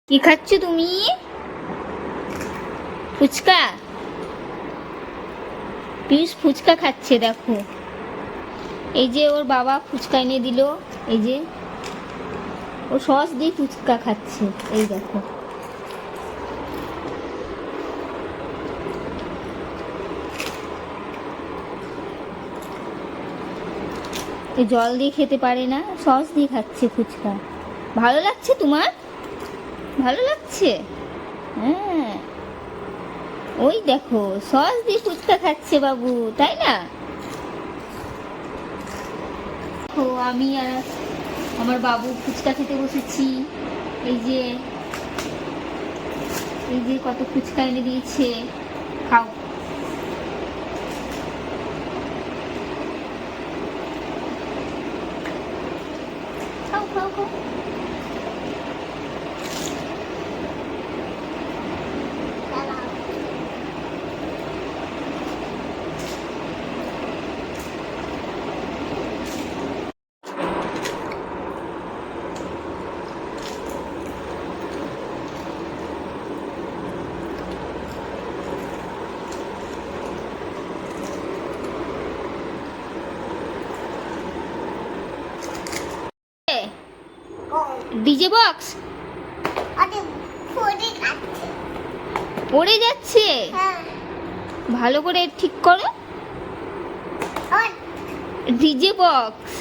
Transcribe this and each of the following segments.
কি খাচ্ছ তুমি? ফুচকা? পিস ফুচকা খাচ্ছে দেখো। এই যে ওর বাবা ফুচকা এনে দিল, এই যে ও সস দিয়ে ফুচকা খাচ্ছে, এই দেখো। জল দিয়ে খেতে পারে না, সস দিয়ে খাচ্ছে ফুচকা। ভালো লাগছে তোমার? ভালো লাগছে? হ্যাঁ, ওই দেখো সস দিয়ে ফুচকা খাচ্ছে বাবু, তাই না? ও আমি আর আমার বাবু ফুচকা খেতে বসেছি। এই যে এই যে কত ফুচকা এনে দিয়েছে, খাও। খাও খাও খাও। ডিজে বক্স পড়ে যাচ্ছে, ভালো করে ঠিক করো। ডিজে বক্স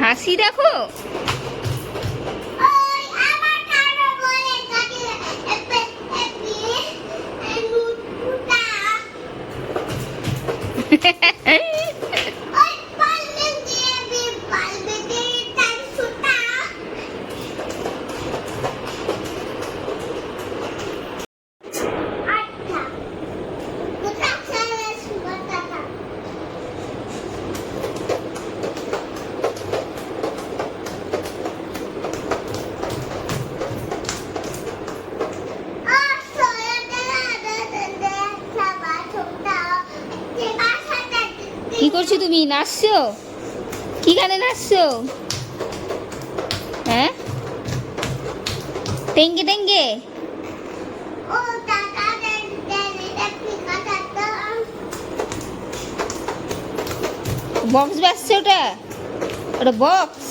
হাসি দেখো। কি করছো তুমি? নাচছো? কি গানে নাচছো? হ্যাঁ, টেঙ্গে টেঙ্গে। বক্স বাজছে, ওটা ওটা বক্স।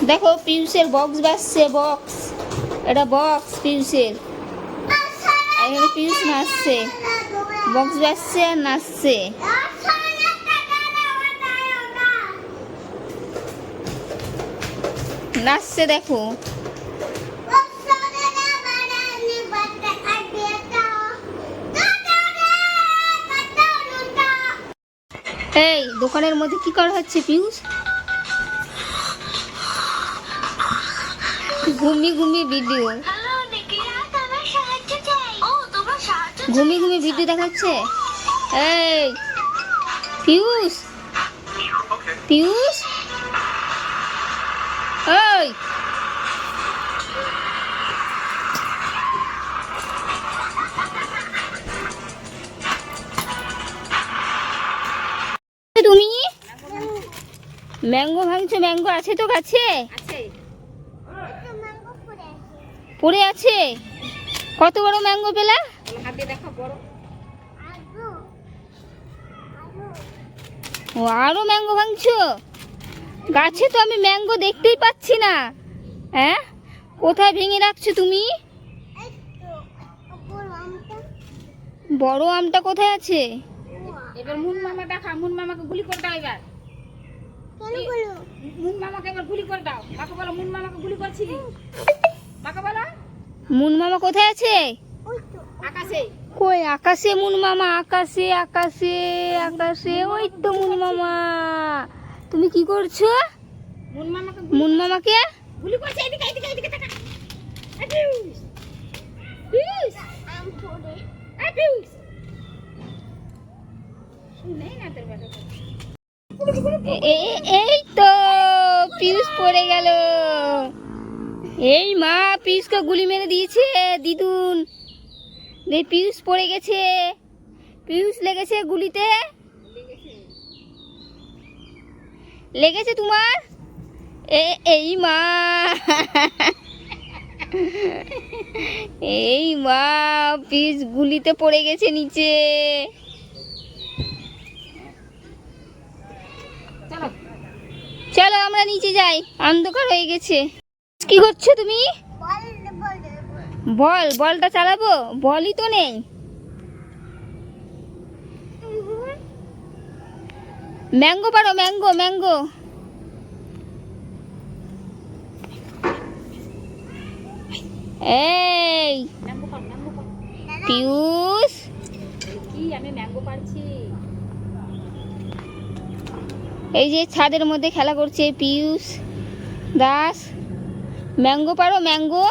দেখো পিউসের বক্স বাজছে, বক্স। এটা বক্স পিউসের। এখানে পিউস নাচছে, বক্স বাজছে আর নাচছে। নাচছে দেখো। এই দোকানের মধ্যে কি করা হচ্ছে পিউস? ঘুমিয়ে ঘুমিয়ে ভিডিও, ঘুমিয়ে ঘুমিয়ে ভিডিও দেখাচ্ছে। এই পিউস, পিউস, এই তুমি ম্যাঙ্গো ভাঙছো? ম্যাঙ্গো আছে তো গাছে? পড়ে আছে? কত বড় ম্যাঙ্গো পেলা? ও আরো ম্যাঙ্গো ভাঙছো গাছে? তো আমি ম্যাঙ্গো দেখতেই পাচ্ছি না। হ্যাঁ, কোথায় ভেঙে রাখছো তুমি? বড় আমটা কোথায় আছে? এবার মুন মামা দেখা, মুন মামাকে গুলি করে দাও। এবার মুন মামাকে এবার গুলি করে দাও। মাকে বলো মুন মামাকে গুলি করছি। মাকে বলো মুন মামা কোথায় আছে? আকাশে। কই আকাশে মুন মামা? আকাশে আকাশে আকাশে, ওই তো মুন মামা। তুমি কি করছো? মুন মামাকে মুন মামাকে গুলি করছে। এদিকে এদিকে এদিকে তাকা। পিউষ এই পিউষ শুনেই না তোর বেটা এই তো পিউষ পড়ে গেল। এই মা পিউষকে গুলি মেরে দিয়েছে দিদুন। পিউষ পড়ে গেছে, পিউষ লেগেছে গুলিতে, লেগেছে তোমার। এই মা এই মা পিউষ গুলিতে পড়ে গেছে নিচে। চলো চলো আমরা নিচে যাই, অন্ধকার হয়ে গেছে। কি করছো তুমি? বলটা চালাবো? বলই তো নেই। ম্যাঙ্গো পারো, ম্যাঙ্গো। এই ম্যাঙ্গো পার পিউষ, কি আমি ম্যাঙ্গো পারছি। এই যে ছাদের মধ্যে খেলা করছে পিউষ দাস। ম্যাঙ্গো পারো, ম্যাঙ্গো।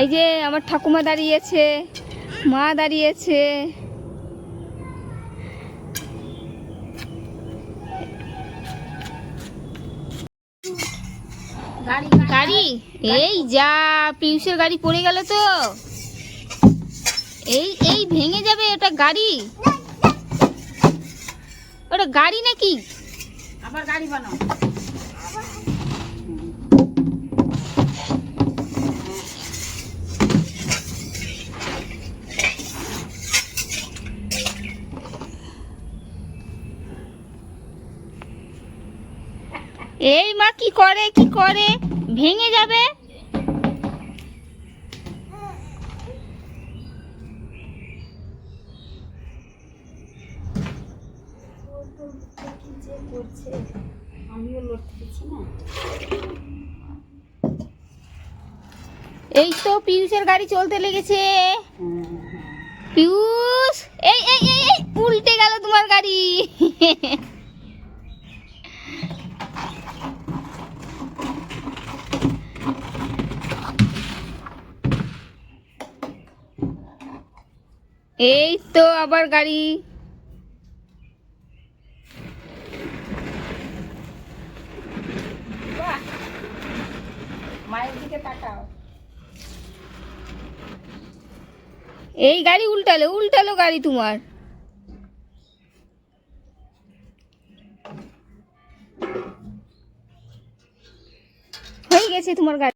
এই যে আমার ঠাকুমা দাঁড়িয়েছে, মা দাঁড়িয়েছে। গাড়ি এই যা, পিউষের গাড়ি পড়ে গেল তো। এই ভেঙে যাবে। ওটা গাড়ি, ওটা গাড়ি নাকি? আবার গাড়ি বানাও। এই মা কি করে ভেঙে যাবে। আমিও লড়তে দিচ্ছি না। এই তো পিউষের গাড়ি চলতে লেগেছে। পিউষ, এই উল্টে গেল তোমার গাড়ি। এই তো আবার গাড়ি। বাহ, মায়ের দিকে তাকাও। এই গাড়ি উল্টালো গাড়ি তোমার। হয়ে গেছে তোমার গাড়ি।